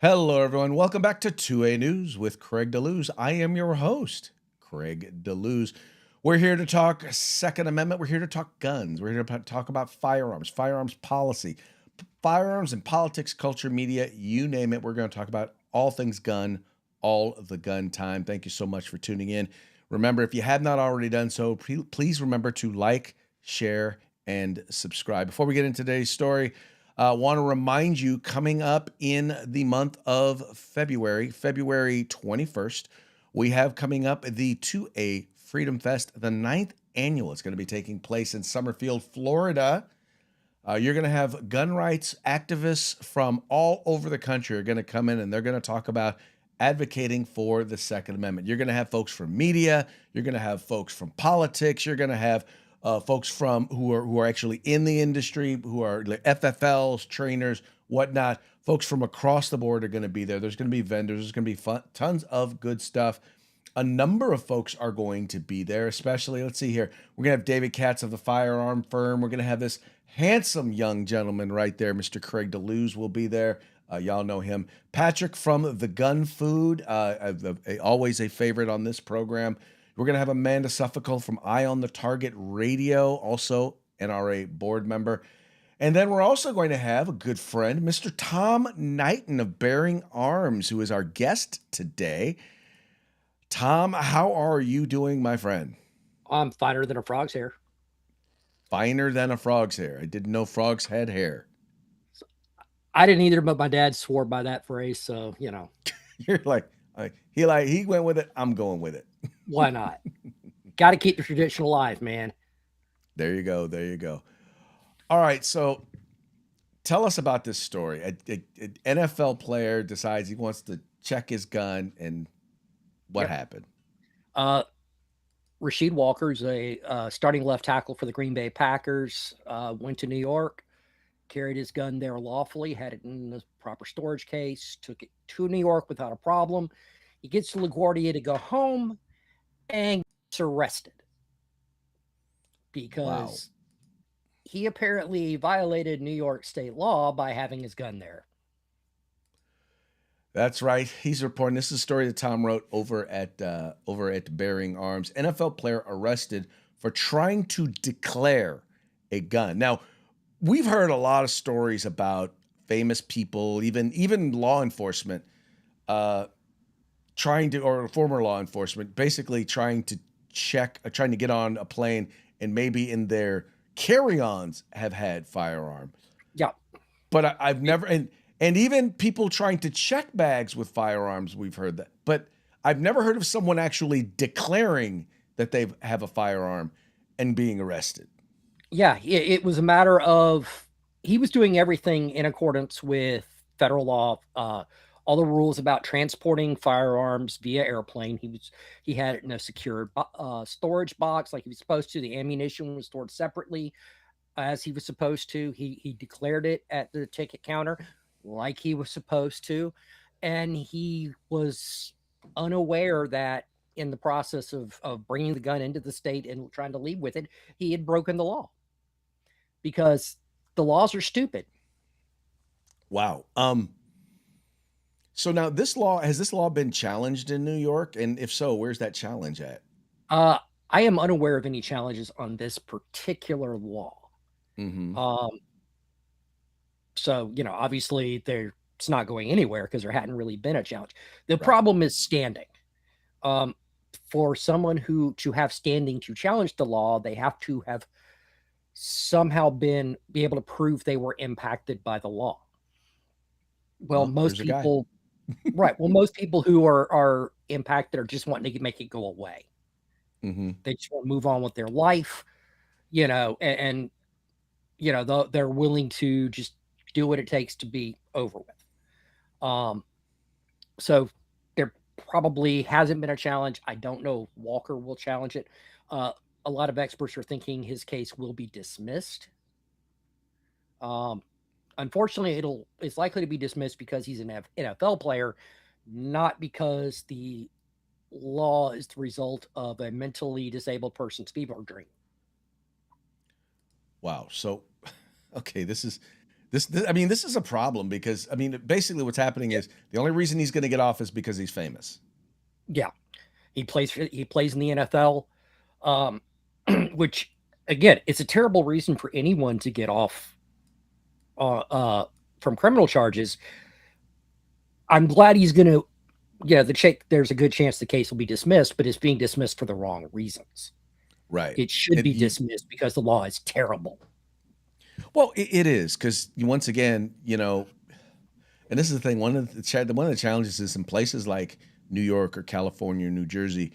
Hello, everyone. Welcome back to 2A News with Craig DeLuz. I am your host, Craig DeLuz. We're here to talk Second Amendment. We're here to talk guns. We're here to talk about firearms, firearms policy, firearms and politics, culture, media, you name it. We're going to talk about all things gun, all of the gun time. Thank you so much for tuning in. Remember, if you have not already done so, please remember to like, share, and subscribe. Before we get into today's story, I want to remind you, coming up in the month of February 21st, we have coming up the 2A Freedom Fest, the 9th annual. It's going to be taking place in Summerfield, Florida. You're going to have gun rights activists from all over the country are going to come in, and they're going to talk about advocating for the Second Amendment. You're going to have folks from media. You're going to have folks from politics. You're going to have folks from who are actually in the industry, who are like FFLs, trainers, whatnot. Folks from across the board are going to be there. There's going to be vendors. There's going to be fun, tons of good stuff. A number of folks are going to be there, especially, let's see here. We're going to have David Katz of the firearm firm. We're going to have this handsome young gentleman right there, Mr. Craig DeLuz will be there. Y'all know him. Patrick from The Gun Food, always a favorite on this program. We're going to have Amanda Suffolk from Eye on the Target Radio, also NRA board member. And then we're also going to have a good friend, Mr. Tom Knighton of Bearing Arms, who is our guest today. Tom, how are you doing, my friend? I'm finer than a frog's hair. Finer than a frog's hair. I didn't know frogs had hair. I didn't either, but my dad swore by that phrase, so You're he went with it. I'm going with it. why not? Got to keep the tradition alive, man. There you go. There you go. All right. So tell us about this story. An NFL player decides he wants to check his gun, and what happened? Rashid Walker is a starting left tackle for the Green Bay Packers. Went to New York, carried his gun there lawfully, had it in the proper storage case, took it to New York without a problem. He gets to LaGuardia to go home and gets arrested because he apparently violated New York state law by having his gun there. That's right. He's reporting. This is a story that Tom wrote over at Bearing Arms. NFL player arrested for trying to declare a gun. Now, we've heard a lot of stories about famous people, even law enforcement, trying to, or former law enforcement, basically trying to trying to get on a plane and maybe in their carry-ons have had firearms. Yeah. But I've never, and even people trying to check bags with firearms, we've heard that. But I've never heard of someone actually declaring that they have a firearm and being arrested. Yeah, it was a matter of he was doing everything in accordance with federal law, all the rules about transporting firearms via airplane. He had it in a secured storage box like he was supposed to. The ammunition was stored separately as he was supposed to. He declared it at the ticket counter like he was supposed to, and he was unaware that in the process of bringing the gun into the state and trying to leave with it, he had broken the law because the laws are stupid. Wow. So now has this law been challenged in New York? And if so, where's that challenge at? I am unaware of any challenges on this particular law. Mm-hmm. So, obviously it's not going anywhere because there hadn't really been a challenge. The Right. problem is standing. For someone to have standing to challenge the law, they have to have somehow be able to prove they were impacted by the law. Well, most people, right. Well, most people who are impacted are just wanting to make it go away. Mm-hmm. They just want to move on with their life, and they're willing to just do what it takes to be over with. So there probably hasn't been a challenge. I don't know if Walker will challenge it. A lot of experts are thinking his case will be dismissed. Unfortunately, it's likely to be dismissed because he's an NFL player, not because the law is the result of a mentally disabled person's fever dream. Wow. So, okay, this is I mean, this is a problem because, I mean, basically what's happening Yeah. is the only reason he's going to get off is because he's famous. Yeah. He plays in the NFL, um, which again, it's a terrible reason for anyone to get off uh, uh, from criminal charges. I'm glad he's going to, there's a good chance the case will be dismissed, but it's being dismissed for the wrong reasons. Right. It should And be you, dismissed because the law is terrible. well, it is because once again, and this is the thing. One of the challenges is in places like New York or California or New Jersey,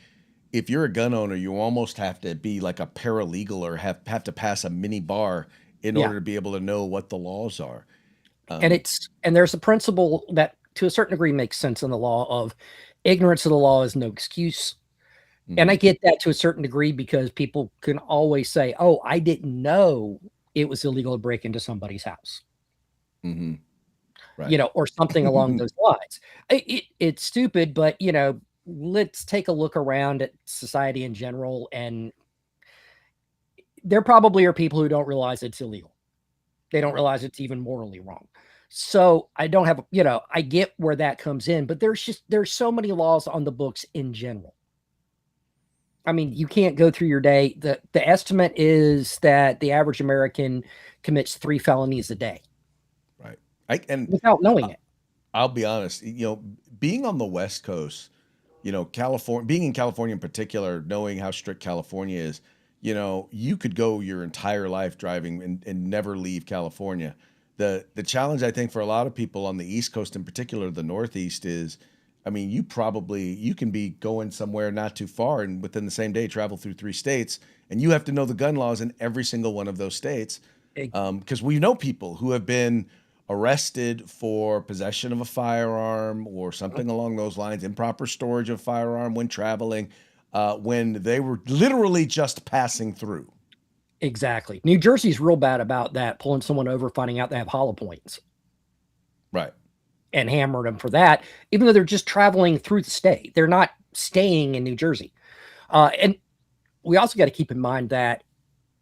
if you're a gun owner, you almost have to be like a paralegal or have to pass a mini bar in Yeah. order to be able to know what the laws are. And Um, there's a principle that to a certain degree makes sense in the law of ignorance of the law is no excuse. And I mhm, get that to a certain degree because people can always say, "Oh, I didn't know it was illegal to break into somebody's house," mhm, right. or something along those lines. It's stupid, but let's take a look around at society in general, and there probably are people who don't realize it's illegal. They don't realize it's even morally wrong. So I don't have, I get where that comes in, but there's so many laws on the books in general. I mean, you can't go through your day. The estimate is that the average American commits 3 felonies a day Right. And without knowing it. I'll be honest, being on the West Coast, California, being in California in particular, knowing how strict California is, you could go your entire life driving and never leave California. The challenge I think for a lot of people on the East Coast in particular, the Northeast is, I mean, you can be going somewhere not too far and within the same day travel through 3 states, and you have to know the gun laws in every single one of those states. E- Because we know people who have been arrested for possession of a firearm or something along those lines, improper storage of firearm when traveling, when they were literally just passing through. Exactly. New Jersey's real bad about that, pulling someone over, finding out they have hollow points Right. and hammering them for that, even though they're just traveling through the state. They're not staying in New Jersey. And we also got to keep in mind that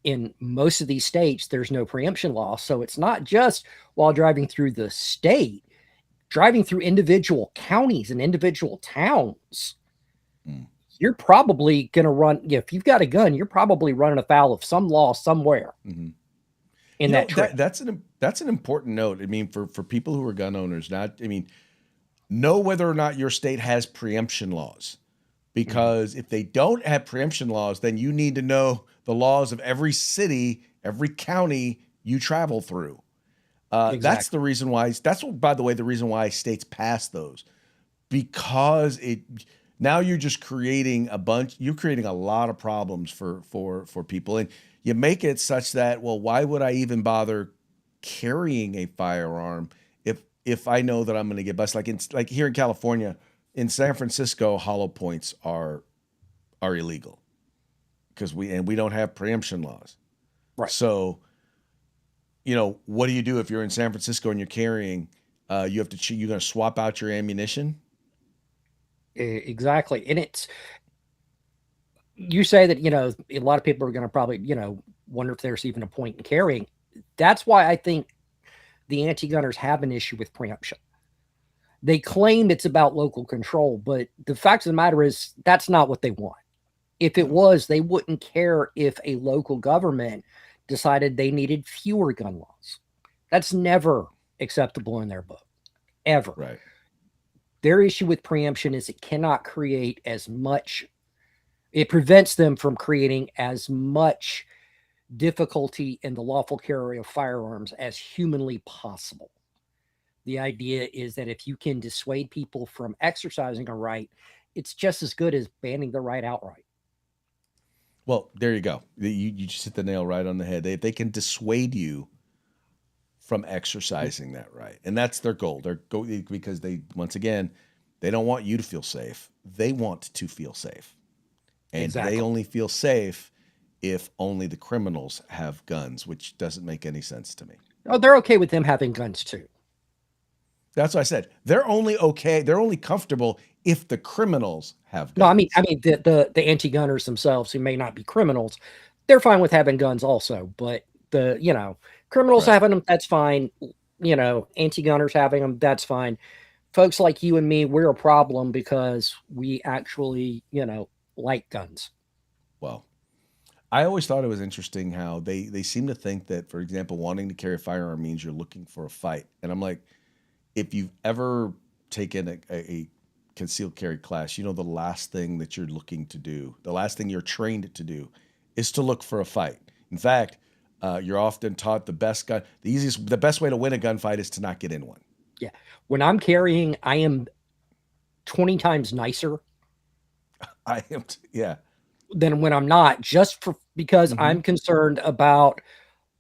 in most of these states, there's no preemption law. So it's not just while driving through the state, driving through individual counties and individual towns. Mm. You're probably going to run, if you've got a gun, you're probably running afoul of some law somewhere Mhm. in that trip. That's an important note. I mean, for people who are gun owners, not I mean, know whether or not your state has preemption laws. Mhm. Because if they don't have preemption laws, then you need to know the laws of every city, every county you travel through. That's Exactly. the reason why. By the way, the reason why states pass those, because it now you're just creating a bunch. You're creating a lot of problems for people, and you make it such that, well, why would I even bother carrying a firearm if I know that I'm going to get busted? Like here in California, in San Francisco, hollow points are illegal because we don't have preemption laws. Right. So what do you do if you're in San Francisco and you're carrying? You're going to swap out your ammunition. Exactly. And you say that, a lot of people are going to probably, wonder if there's even a point in carrying. That's why I think the anti-gunners have an issue with preemption. They claim it's about local control, but the fact of the matter is that's not what they want. If it No. was, they wouldn't care if a local government decided they needed fewer gun laws. That's never acceptable in their book, ever. Right. Their issue with preemption is it cannot create as much, it prevents them from creating as much difficulty in the lawful carry of firearms as humanly possible. The idea is that if you can dissuade people from exercising a right, it's just as good as banning the right outright. Well, there you go. You just hit the nail right on the head. They can dissuade you from exercising that right, and that's their goal. Because they once again they don't want you to feel safe. They want to feel safe, and they Exactly. only feel safe if only the criminals have guns, which doesn't make any sense to me. Oh, they're okay with them having guns too. That's what I said. They're only okay. They're only comfortable if the criminals have No, I mean, guns. the anti-gunners themselves who may not be criminals, they're fine with having guns also. But criminals Right. having them, that's fine. anti-gunners having them, that's fine. Folks like you and me, we're a problem because we actually, like guns. Well, I always thought it was interesting how they seem to think that, for example, wanting to carry a firearm means you're looking for a fight. And I'm like, if you've ever taken a concealed carry class, the last thing that you're looking to do, the last thing you're trained to do, is to look for a fight. In fact, you're often taught the best way to win a gunfight is to not get in one. Yeah. When I'm carrying, I am 20 times nicer I am, yeah. than when I'm not, just because Mm-hmm. I'm concerned about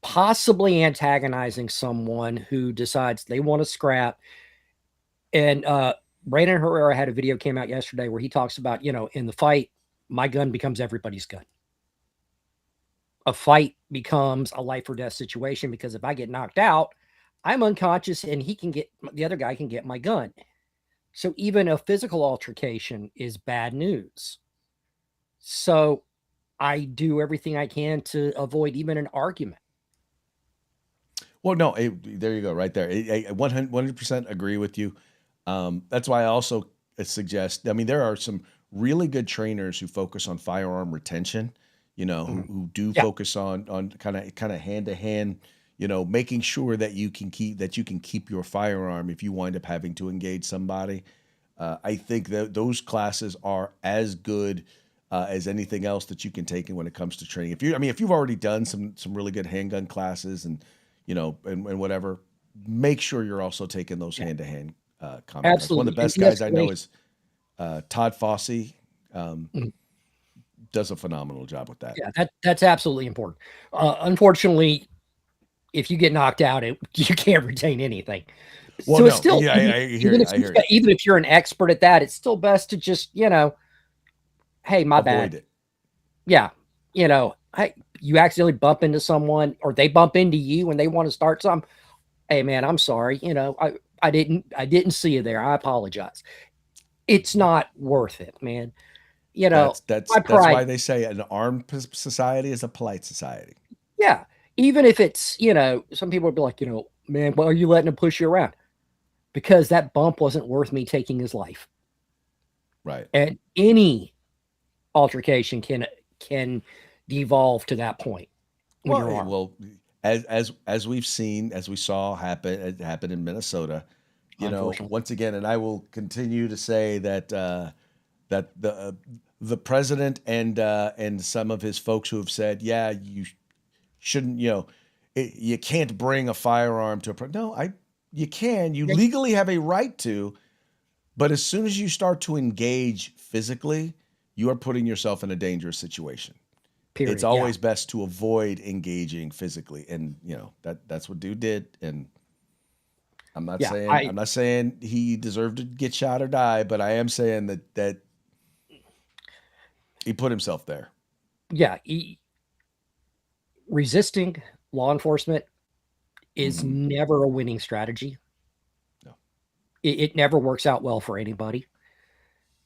possibly antagonizing someone who decides they want to scrap. And Brandon Herrera had a video came out yesterday where he talks about, in the fight, my gun becomes everybody's gun. A fight becomes a life or death situation because if I get knocked out, I'm unconscious and the other guy can get my gun. So even a physical altercation is bad news. So I do everything I can to avoid even an argument. Well, no, there you go, right there. I 100% agree with you. That's why I also suggest. I mean, there are some really good trainers who focus on firearm retention. Who do Yeah. focus on kind of hand to hand. Making sure that you can keep your firearm if you wind up having to engage somebody. I think that those classes are as good as anything else that you can take when it comes to training. If you've already done some really good handgun classes and and whatever, make sure you're also taking those hand to hand combat classes. One of Absolutely. the And best guys I know de-escalation. is Todd Fossey. Mhm. Does a phenomenal job with that. Yeah, that's absolutely important. Unfortunately, if you get knocked out, you can't retain anything. Well, So it's no, still, yeah, even, I hear even you. if I hear you. even if you're an expert at that, it's still best to just, hey, my bad. Avoid it. Yeah. Hey, you accidentally bump into someone or they bump into you and they want to start some. Hey man, I'm sorry. I didn't see you there. I apologize. It's not worth it, man. That's that's My that's why pride. they say an armed society is a polite society. Yeah. Even if it's, some people would be like, man, why are you letting him push you around? Because that bump wasn't worth me taking his life. Right. And any altercation can devolve to that point when Well, you're armed. well, as we've seen, as we saw happen, it happened in Minnesota. Unfortunately. Once again, and I will continue to say that that the president and some of his folks who have said, yeah, you shouldn't, you can't bring a firearm to a no, you can, you Yeah. legally have a right to, but as soon as you start to engage physically, you are putting yourself in a dangerous situation. It's Period. Yeah. always best to avoid engaging physically, and that's what dude did. And Yeah. I'm not saying he deserved to get shot or die, but I am saying that he put himself there. Yeah. Resisting law enforcement is Hmm. never a winning strategy. No. It never works out well for anybody.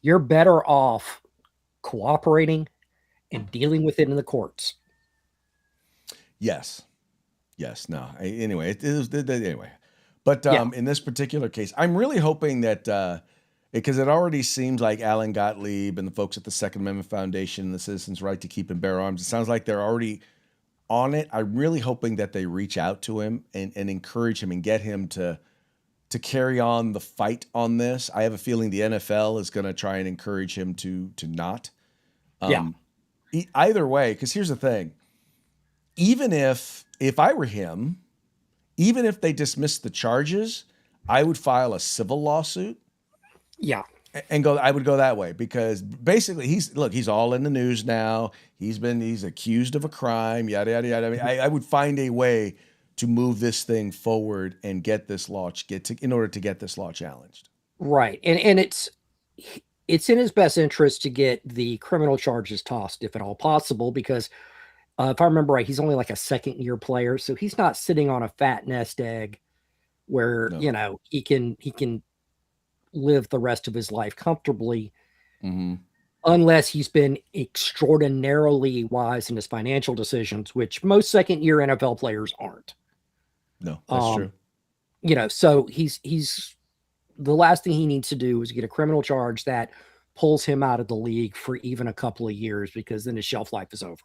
You're better off cooperating and dealing with it in the courts. Yes. Yes. No. Anyway, anyway. But Yeah. in this particular case, I'm really hoping that because it already seems like Alan Gottlieb and the folks at the Second Amendment Foundation and the Citizens' Right to Keep and Bear Arms, it sounds like they're already on it. I'm really hoping that they reach out to him and encourage him and get him to carry on the fight on this. I have a feeling the NFL is going to try and encourage him to not. Yeah. Um, Either way, because here's the thing: even if I were him, even if they dismissed the charges, I would file a civil lawsuit Yeah. and go. I would go that way because basically he's all in the news now. He's accused of a crime. Yada yada yada. I mean, I would find a way to move this thing forward and get this law in order to get this law challenged. Right. And it's in his best interest to get the criminal charges tossed if at all possible because if I remember right, he's only like a second year player, so he's not sitting on a fat nest egg where, No. he can live the rest of his life comfortably Hmm. unless he's been extraordinarily wise in his financial decisions, which most second year NFL players aren't. No, that's Um, true. So he's the last thing he needs to do is get a criminal charge that pulls him out of the league for even a couple of years, because then his shelf life is over.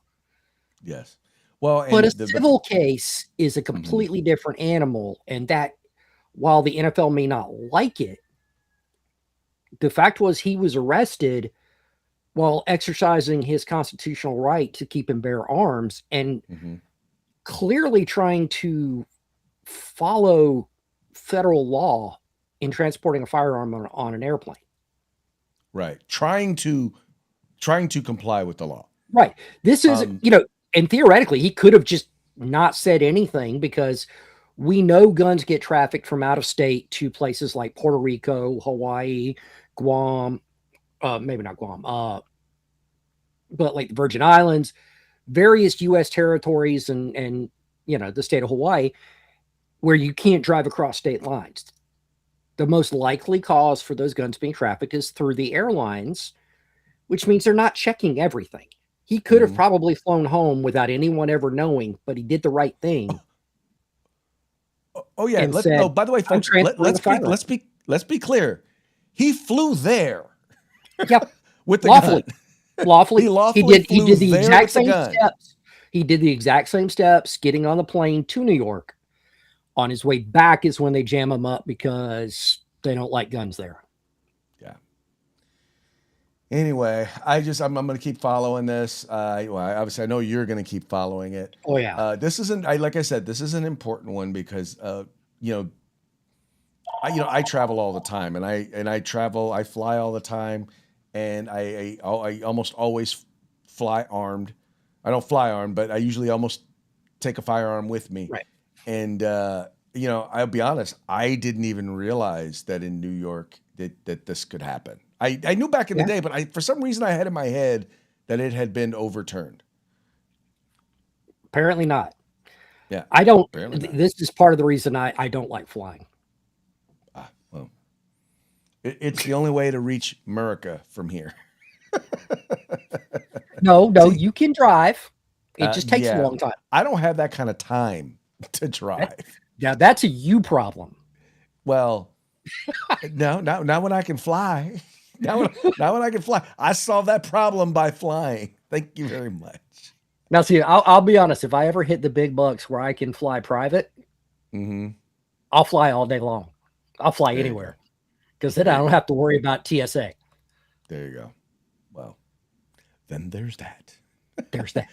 Yes. Well, But and a civil case is a mhm, completely different animal, and that, while the NFL may not like it, the fact was he was arrested while exercising his constitutional right to keep and bear arms, and mhm, clearly trying to follow federal law in transporting a firearm on an airplane. right. Trying to comply with the law. Right. This is, Um, and theoretically, he could have just not said anything, because we know guns get trafficked from out of state to places like Puerto Rico, Hawaii, Guam, maybe not Guam, but like the Virgin Islands, various U.S. territories, and the state of Hawaii, where you can't drive across state lines. The most likely cause for those guns being trafficked is through the airlines, which means they're not checking everything. He could have mhm. probably flown home without anyone ever knowing, but he did the right thing Oh yeah. and said, By the way, "I'm folks, transporting a firearm." let's be clear. He flew there Yep, with the gun. lawfully, lawfully. He He lawfully did. He flew did the there exact with the same gun. steps. He did the exact same steps getting on the plane to New York. On his way back is when they jam him up, because they don't like guns there. Yeah. Anyway, I'm going to keep following this. Well, obviously, I know you're going to keep following it. Oh yeah, This isn't. Like I said, this is an important one because you know, I travel all the time, and I fly all the time, and I almost always fly armed. I don't fly armed, but I usually almost take a firearm with me. right. And I'll be honest, I didn't even realize that in New York that this could happen. I knew back in the Yeah. day, but for some reason I had in my head that it had been overturned. Apparently not. Yeah, I don't. apparently not. This is part of the reason I don't like flying. Well, it's the only way to reach America from here. No, no, See, you can drive. It just takes a yeah, long time. I don't have that kind of time to That, drive. now that's a you problem. Well, no, now when I can fly, now when I can fly, I solved that problem by flying. Thank you very much. Now, see, I'll be honest. If I ever hit the big bucks where I can fly private, Hmm. I'll fly all day long. I'll fly There you go. anywhere, because then There I you don't go. have to worry about TSA. There you go. Well, then there's that. There's that.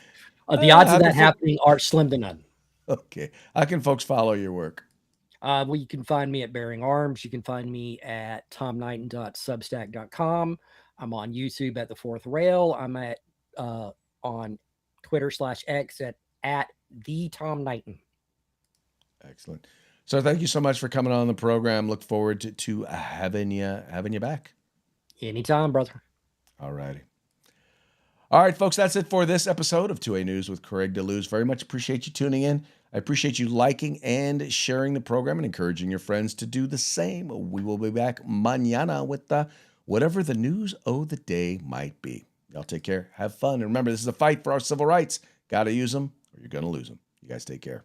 The odds How of can that happening are slim to none. okay? How can folks follow your work? Well, you can find me at Bearing Arms. You can find me at tomknighton.substack.com. I'm on YouTube at The Fourth Rail. I'm on Twitter/X at the Tom Knighton. Excellent. So thank you so much for coming on the program. Look forward to having you back. Anytime, brother. All righty. All right, folks, that's it for this episode of 2A News with Craig DeLuz. Very much appreciate you tuning in. I appreciate you liking and sharing the program and encouraging your friends to do the same. We will be back mañana with whatever the news of the day might be. Y'all take care. Have fun. And remember, this is a fight for our civil rights. Got to use them or you're going to lose them. You guys take care.